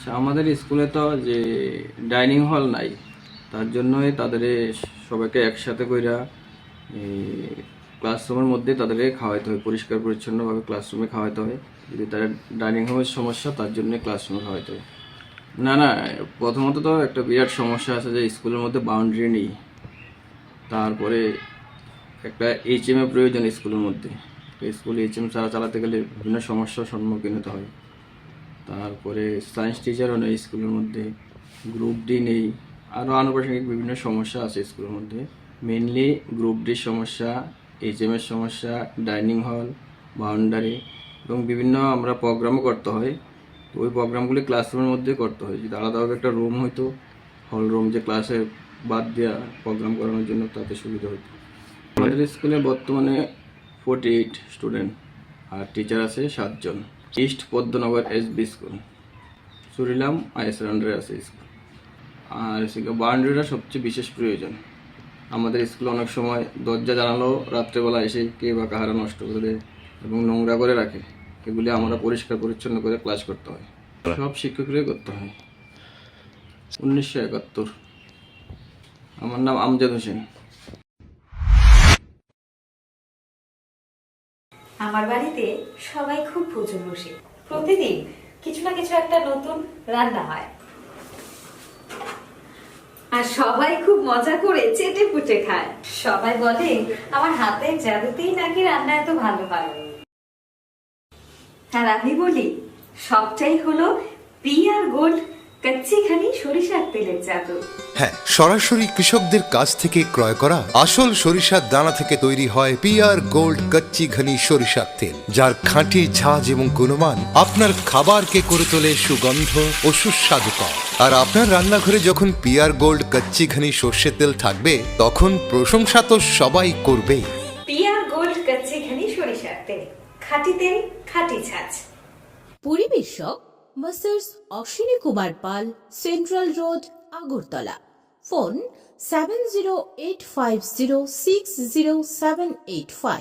আচ্ছা, আমাদের স্কুলে তো যে ডাইনিং হল নাই, তার জন্যই তাদের সবাইকে একসাথে কইরা এই ক্লাসরুমের মধ্যে তাদেরকে খাওয়াইতে হয়, পরিষ্কার পরিচ্ছন্নভাবে ক্লাসরুমে খাওয়াইতে হয়। যদি তাদের ডাইনিং হলের সমস্যা, তার জন্য ক্লাসরুমে খাওয়াইতে হয়। না না, প্রথমত তো একটা বিরাট সমস্যা আছে যে স্কুলের মধ্যে বাউন্ডারি নেই। তারপরে একটা এইচএম এর প্রয়োজন স্কুলের মধ্যে। স্কুল এইচএম ছাড়া চালাতে গেলে বিভিন্ন সমস্যার সম্মুখীন হতে হয়। তারপরে সায়েন্স টিচারও নেই স্কুলের মধ্যে, গ্রুপ ডি নেই, আরও আনুষঙ্গিক বিভিন্ন সমস্যা আছে স্কুলের মধ্যে। মেইনলি গ্রুপ ডির সমস্যা, এইচএম এর সমস্যা, ডাইনিং হল, বাউন্ডারি এবং বিভিন্ন আমরা প্রোগ্রামও করতে হয়। তো ওই প্রোগ্রামগুলি ক্লাসরুমের মধ্যে করতে হয়। যদি আলাদাভাবে একটা রুম হইতো, হল রুম, যে ক্লাসে বাদ দেওয়া প্রোগ্রাম করানোর জন্য, তাতে সুবিধা হতো। আমাদের স্কুলে বর্তমানে 48 স্টুডেন্ট, আর টিচার আছে 7 জন। ইস্ট পদ্মনগর এসবি স্কুল, সুরিলাম আইএসের আন্ডারে আছে স্কুল। আর বাউন্ডারিটা সবচেয়ে বিশেষ প্রয়োজন। আমাদের স্কুলে অনেক সময় দরজা জানালো রাত্রেবেলা এসে কে বা কাহারা নষ্ট করে দেয় এবং নোংরা করে রাখে। এগুলি আমরা পরিষ্কার পরিচ্ছন্ন করে ক্লাস করতে হয়, সব শিক্ষকরাই করতে হয়। 1971। আমার নাম আমজাদ হোসেন। আমার বাড়িতে সবাই খুব ভোজন বসে, প্রতিদিন কিছু না কিছু একটা নতুন রান্না হয়, আর সবাই খুব মজা করে চেটে পুটে খায়। সবাই বলে আমার হাতের জাদুতেই নাকি রান্না এত ভালো হয়। আর আমি বলি সবটাই হলো পিআর গোল্ড কচ্চি ঘানি সরিষার তেলের জাদু। হ্যাঁ, সরাসরি কৃষকদের কাছ থেকে ক্রয় করা আসল সরিষার দানা থেকে তৈরি হয় পিআর গোল্ড কচ্চি ঘনি সরিষার তেল, যার খাঁটি ঝাঁজ এবং গুণমান আপনার খাবারকে করে তোলে সুগন্ধ ও সুস্বাদুকর। আর আপনার রান্নাঘরে যখন পিআর গোল্ড কচ্চি ঘনি সর্ষের তেল থাকবে, তখন প্রশংসা তো সবাই করবে। পিআর গোল্ড কচ্চি ঘানি সরিষার তেল, খাঁটি তেল, খাঁটি ঝাঁজ। পরিবেশক masters Ashwini Kumar Pal, central road, Agartala. Phone 7085060785।